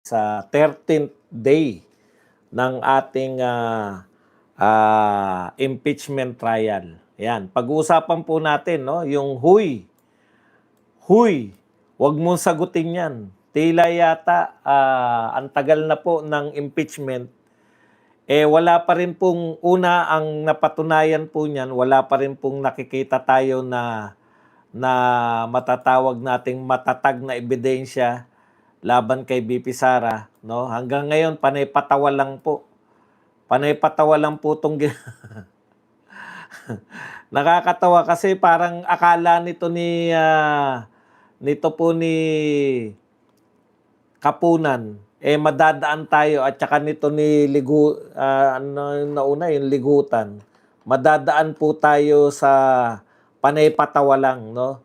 Sa 13th day ng ating impeachment trial. Yan, pag-uusapan po natin, no, yung huy. Huy, wag mong sagutin yan. Tila yata ang tagal na po ng impeachment, wala pa rin pong una ang napatunayan po niyan, wala pa rin pong nakikita tayo na matatawag nating matatag na ebidensya laban kay BP Sara, no? Hanggang ngayon panay-patawa lang po. Panay-patawa lang po tong nakakatawa kasi parang akala nito po ni Kapunan madadaan tayo at saka nito ni ano yung nauna yung Ligutan. Madadaan po tayo sa panay-patawa lang, no?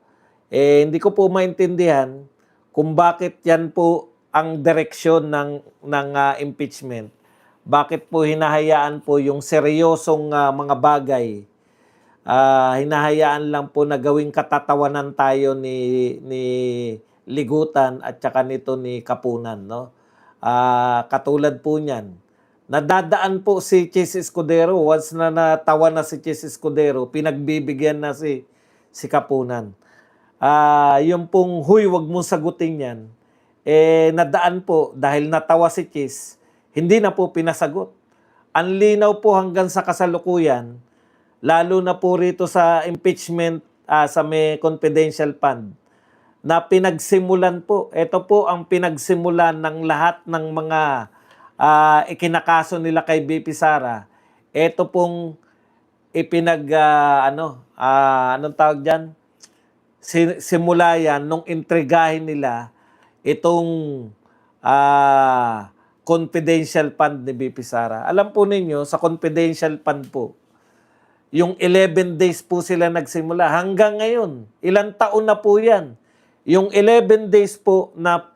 Hindi ko po maintindihan kung bakit yan po ang direksyon ng impeachment. Bakit po hinahayaan po yung seryosong mga bagay, hinahayaan lang po na gawing katatawanan tayo ni Ligutan at saka nito ni Kapunan, no? Katulad po niyan, nadadaan po si Chis Escudero. Once na natawa na si Chis Escudero, pinagbibigyan na si Kapunan. Yung pong huy, wag mong sagutin yan, nadaan po dahil natawa si Chis, hindi na po pinasagot. Ang linaw po hanggang sa kasalukuyan, lalo na po rito sa impeachment sa may confidential fund, na pinagsimulan po. Ito po ang pinagsimulan ng lahat ng mga ikinakaso nila kay BP Sara. Ito pong anong tawag dyan? Simula yan nung intrigahin nila itong confidential fund ni BP Sara. Alam po ninyo, sa confidential fund po, yung 11 days po sila nagsimula. Hanggang ngayon, ilang taon na po yan. Yung 11 days po na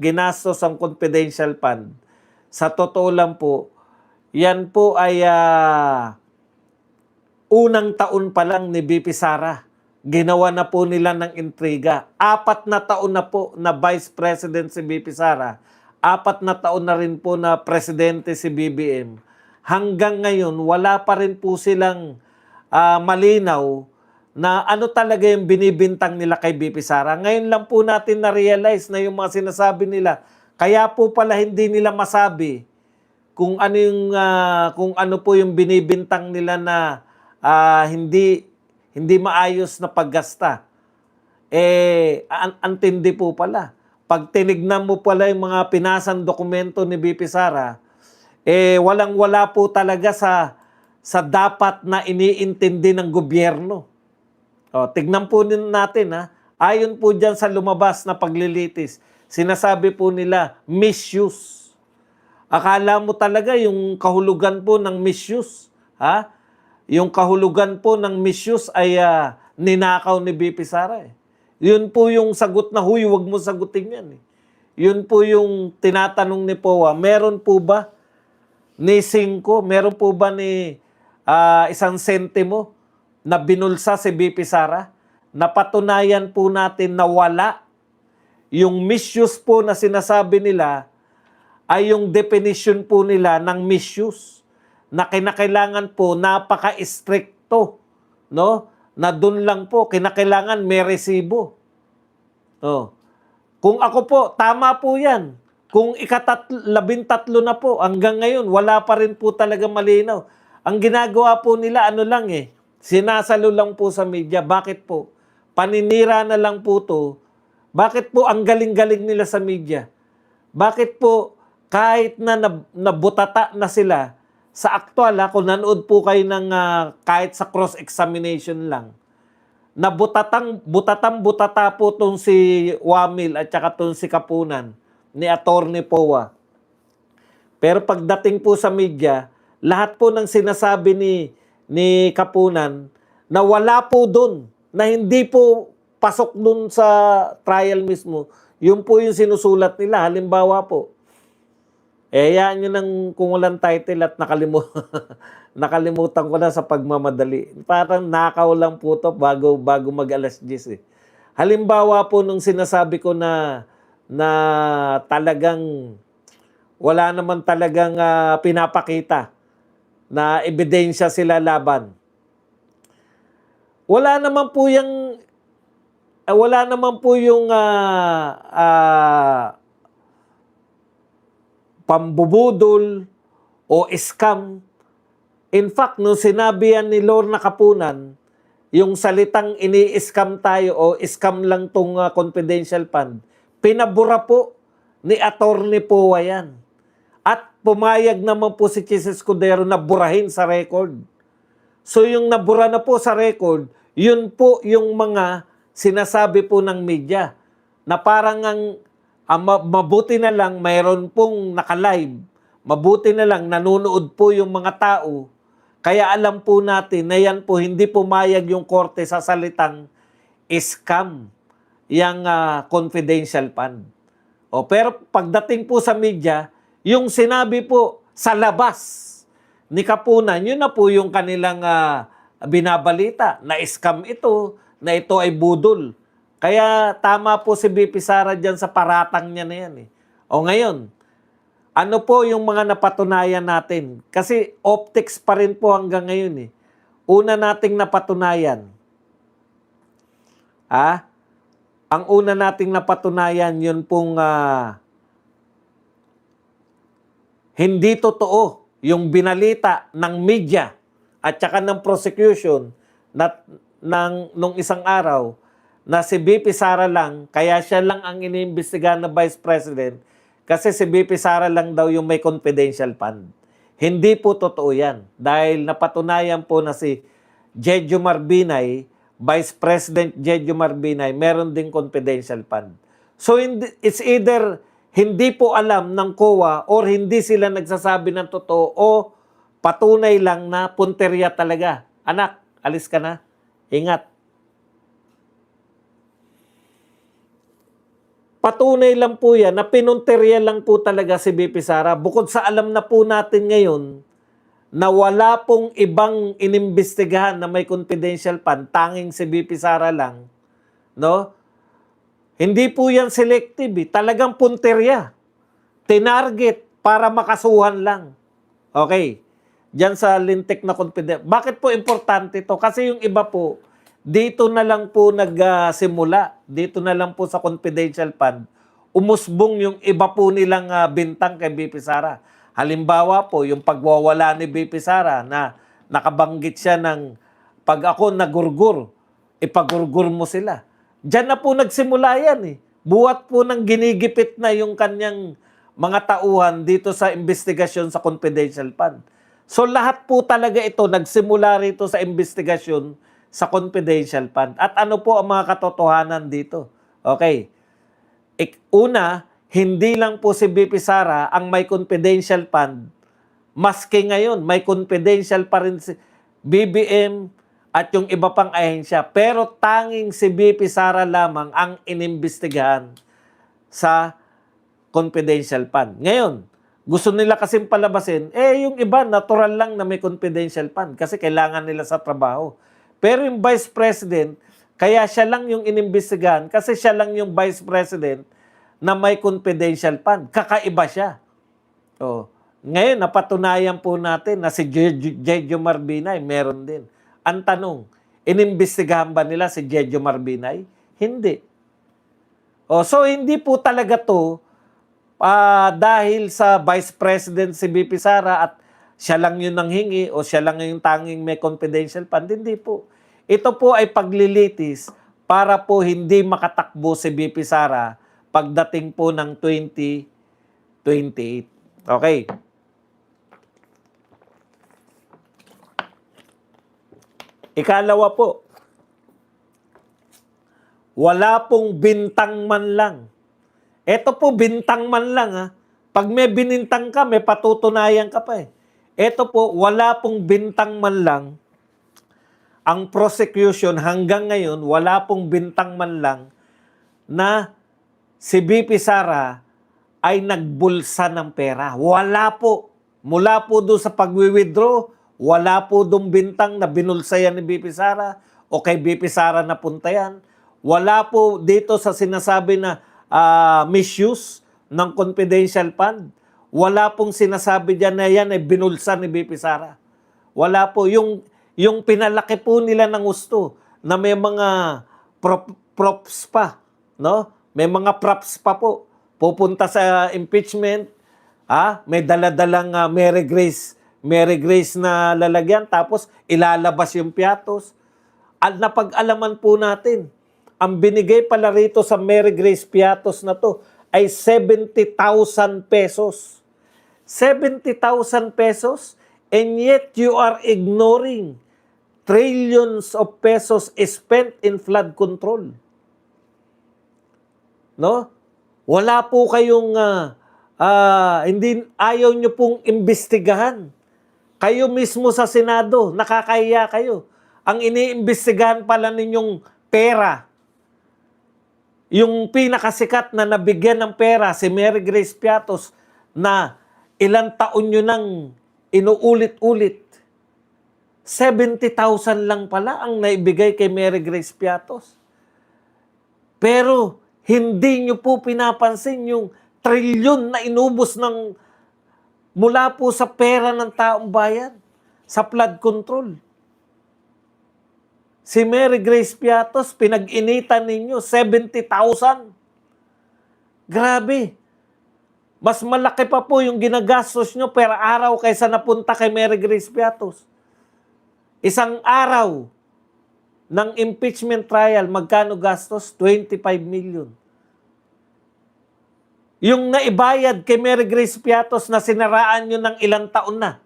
ginastos ang confidential fund, sa totoo lang po, yan po ay unang taon pa lang ni BP Sara. Ginawa na po nila ng intriga. 4 na taon na po na Vice President si BP Sara. 4 na taon na rin po na Presidente si BBM. Hanggang ngayon, wala pa rin po silang malinaw na ano talaga yung binibintang nila kay BP Sara. Ngayon lang po natin na-realize na yung mga sinasabi nila. Kaya po pala hindi nila masabi kung ano po yung binibintang nila na hindi maayos na paggasta. Antindi po pala. Pag tinignan mo pala yung mga pinasang dokumento ni BP Sara, walang-wala po talaga sa dapat na iniintindi ng gobyerno. Tignan po natin, ayon po dyan sa lumabas na paglilitis, sinasabi po nila misuse. Akala mo talaga yung kahulugan po ng misuse, yung kahulugan po ng misuse ay ninakaw ni BP Sara. Yun po yung sagot na, huy, wag mo sagutin yan. Yun po yung tinatanong ni POA, meron po ba ni 5, meron po ba ni 1 sentimo na binulsa si BP Sara? Napatunayan po natin na wala. Yung misuse po na sinasabi nila ay yung definition po nila ng misuse na kinakailangan po napaka-stricto, no? Na doon lang po kinakailangan may resibo. Kung ako po, tama po yan. Kung 13 na po, hanggang ngayon, wala pa rin po talaga malinaw. Ang ginagawa po nila, sinasalo lang po sa media. Bakit po? Paninira na lang po to. Bakit po ang galing-galing nila sa media? Bakit po kahit na nabutata na sila, sa aktual, kung nanood po kayo ng kahit sa cross-examination lang, butata po itong si Wamil at saka itong si Kapunan ni Attorney POA. Pero pagdating po sa media, lahat po ng sinasabi ni Kapunan na wala po doon, na hindi po pasok doon sa trial mismo, yun po yung sinusulat nila. Halimbawa po, yan yun ang kung walang title at nakalimutan ko na sa pagmamadali. Parang nakaw lang po to bago mag alas 10. Halimbawa po nung sinasabi ko na talagang Wala naman talagang pinapakita na ebidensya sila laban. Wala naman po yung pambubudol o scam. In fact, nung sinabi yan ni Lorna Kapunan, yung salitang ini-scam tayo o scam lang tong confidential fund, pinabura po ni Attorney Poa yan. At pumayag naman po si Chis Escudero na burahin sa record. So yung nabura na po sa record, yun po yung mga sinasabi po ng media na parang mabuti na lang mayroon pong naka-live, mabuti na lang nanonood po yung mga tao, kaya alam po natin na yan po hindi pumayag yung korte sa salitang scam yung confidential fund. Pero pagdating po sa media, yung sinabi po sa labas ni Kapunan, yun na po yung kanilang binabalita, na scam ito, na ito ay budol. Kaya tama po si BP Sara dyan sa paratang niya na yan. Ngayon, ano po yung mga napatunayan natin? Kasi optics pa rin po hanggang ngayon. Una nating napatunayan. Ang una nating napatunayan, yun pong hindi totoo yung binalita ng media at saka ng prosecution nung isang araw na si BP Sara lang, kaya siya lang ang iniimbestigahan na Vice President kasi si BP Sara lang daw yung may confidential fund. Hindi po totoo yan dahil napatunayan po na si Jejo Marbinay, Vice President Jejo Marbinay, meron ding confidential fund. So it's either hindi po alam ng COA or hindi sila nagsasabi ng totoo o patunay lang na punteriya talaga. Anak, alis ka na. Ingat. Patunay lang po yan na pinunteriya lang po talaga si BP Sara. Bukod sa alam na po natin ngayon na wala pong ibang inimbestigahan na may confidential fund, tanging si BP Sara lang, no? Hindi po yan selective. Talagang punteriya. Tinarget para makasuhan lang. Okay. Diyan sa lintik na confidential. Bakit po importante ito? Kasi yung iba po, dito na lang po nagsimula. Dito na lang po sa confidential fund. Umusbong yung iba po nilang bintang kay BP Sara. Halimbawa po, yung pagwawala ni BP Sara na nakabanggit siya ng pag ako nagurgur, ipagurgur mo sila. Diyan na po nagsimula yan. Buwat po ng ginigipit na yung kanyang mga tauhan dito sa investigasyon sa confidential fund. So lahat po talaga ito nagsimula rito sa investigasyon sa confidential fund. At ano po ang mga katotohanan dito? Okay. Una, hindi lang po si BP Sara ang may confidential fund. Maski ngayon, may confidential pa rin si BBM at yung iba pang ahensya. Pero tanging si BP Sara lamang ang inimbestigahan sa confidential fund. Ngayon, gusto nila kasing palabasin, yung iba natural lang na may confidential fund kasi kailangan nila sa trabaho. Pero yung Vice President, kaya siya lang yung inimbestigahan kasi siya lang yung Vice President na may confidential fund. Kakaiba siya. Ngayon, napatunayan po natin na si Jejo Marbinay meron din. Ang tanong, inimbestigahan ba nila si Jejo Marbinay? Hindi. So, hindi po talaga to dahil sa Vice President si BP Sara at siya lang yung nanghingi o siya lang yung tanging may confidential fund. Hindi po. Ito po ay paglilitis para po hindi makatakbo si BP Sara pagdating po ng 2028. Okay. Ikalawa po, wala pong bintang man lang. Ito po, bintang man lang. Pag may binintang ka, may patutunayan ka pa. Ito po, wala pong bintang man lang. Ang prosecution hanggang ngayon, wala pong bintang man lang na si BP Sara ay nagbulsa ng pera. Wala po. Mula po doon sa pag-withdraw, wala po doong bintang na binulsa yan ni BP Sara o kay BP Sara napunta yan. Wala po dito sa sinasabi na misuse ng confidential fund. Wala pong sinasabi dyan na yan ay binulsa ni BP Sara. Wala po. Yung pinalaki po nila ng gusto na may mga props pa. No? May mga props pa po. Pupunta sa impeachment. May daladalang Mary Grace na lalagyan. Tapos ilalabas yung piatos. At napag-alaman po natin, ang binigay pala rito sa Mary Grace piatos na to ay 70,000 pesos. 70,000 pesos, and yet you are ignoring trillions of pesos spent in flood control. No? Wala po kayong hindi ayaw nyo pong imbestigahan. Kayo mismo sa Senado, nakakahiya kayo. Ang iniimbestigahan pala ninyong pera. Yung pinakasikat na nabigyan ng pera, si Mary Grace Piatos, na ilang taon nyo nang inuulit-ulit. 70,000 lang pala ang naibigay kay Mary Grace Piatos. Pero hindi nyo po pinapansin yung trilyon na inubos mula po sa pera ng taong bayan sa flood control. Si Mary Grace Piatos, pinag-initan ninyo, 70,000. Grabe. Mas malaki pa po yung ginagastos nyo per araw kaysa napunta kay Mary Grace Piatos. Isang araw ng impeachment trial, magkano gastos? 25 million. Yung naibayad kay Mary Grace Piatos na sinaraan nyo ng ilang taon na.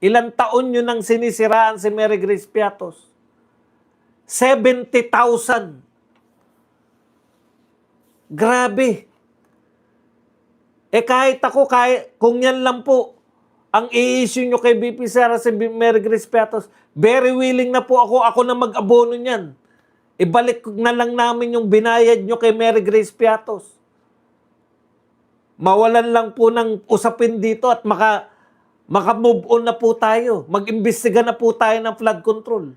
Ilang taon nyo nang sinisiraan si Mary Grace Piatos? 70,000. Grabe. Kahit ako, kung yan lang po, ang i-issue nyo kay BP Sara si Mary Grace Piatos, very willing na po ako na mag-abono niyan. Ibalik na lang namin yung binayad nyo kay Mary Grace Piatos. Mawalan lang po ng usapin dito at maka-move on na po tayo. Mag-imbestiga na po tayo ng flood control.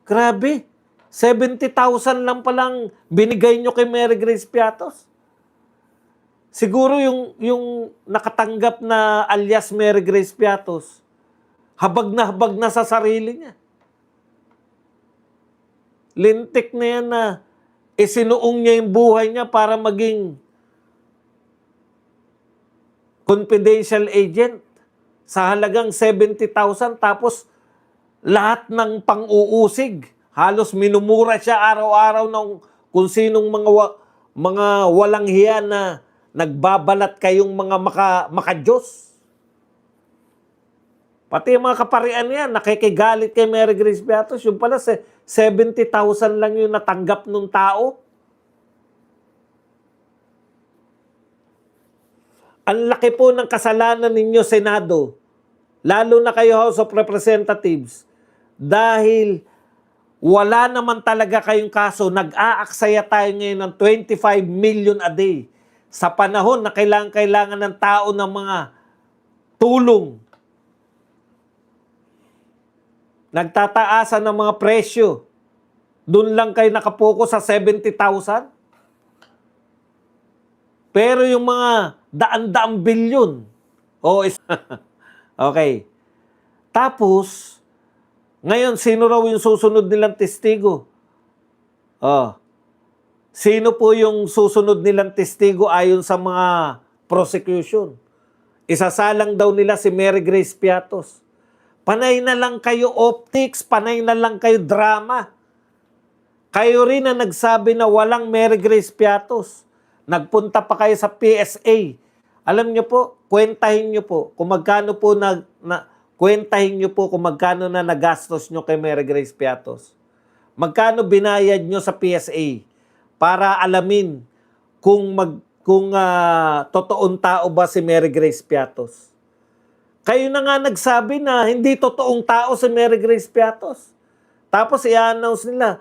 Grabe. 70,000 lang palang binigay nyo kay Mary Grace Piatos. Siguro yung nakatanggap na alias Mary Grace Piatos, habag na sa sarili niya. Lintik na yan na isinuong niya yung buhay niya para maging confidential agent sa halagang 70,000, tapos lahat ng pang-uusig. Halos minumura siya araw-araw ng kung sinong mga walang hiya na nagbabalat kayong mga maka-Diyos. Pati yung mga kaparian niya, nakikigalit kay Mary Grace Piatos. Yung pala, 70,000 lang yung natanggap ng tao. Ang laki po ng kasalanan ninyo, Senado. Lalo na kayo, House of Representatives. Dahil wala naman talaga kayong kaso. Nag-aaksaya tayo ngayon ng 25 million a day. Sa panahon na kailangan ng tao ng mga tulong. Nagtataasan ng mga presyo. Doon lang kayo nakapokus sa 70,000. Pero yung mga daan-daang bilyon. Okay. Tapos, ngayon, sino raw yung susunod nilang testigo? Sino po yung susunod nilang testigo ayon sa mga prosecution? Isasalang daw nila si Mary Grace Piatos. Panay na lang kayo optics, panay na lang kayo drama. Kayo rin na nagsabi na walang Mary Grace Piatos. Nagpunta pa kayo sa PSA. Alam nyo po, kwentahin nyo po kung magkano po kwentahin nyo po kung magkano na nagastos nyo kay Mary Grace Piatos. Magkano binayad nyo sa PSA para alamin kung totoong tao ba si Mary Grace Piatos. Kayo na nga nagsabi na hindi totoong tao si Mary Grace Piatos. Tapos i-announce nila,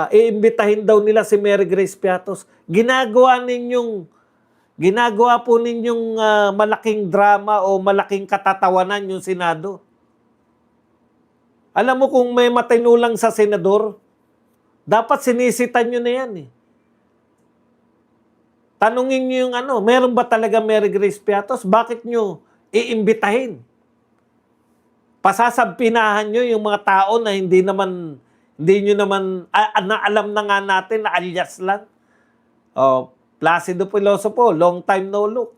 iimbitahin daw nila si Mary Grace Piatos. Ginagawa po ninyong malaking drama o malaking katatawanan yung Senado. Alam mo kung may matinulang sa senador, dapat sinisitan nyo na yan . Tanungin nyo yung ano, meron ba talaga Mary Grace Piatos? Bakit nyo iimbitahin? Pasasampinahan nyo yung mga tao na hindi nyo naman, na alam na nga natin na alias lang. Oh, Placido Pilosopo, long time no look.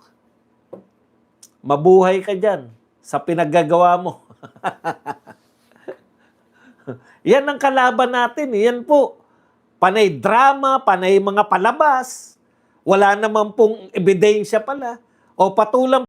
Mabuhay ka dyan sa pinaggagawa mo. Yan ang kalaban natin. Yan po. Panay drama, panay mga palabas. Wala naman pong ebidensya pala. O patulang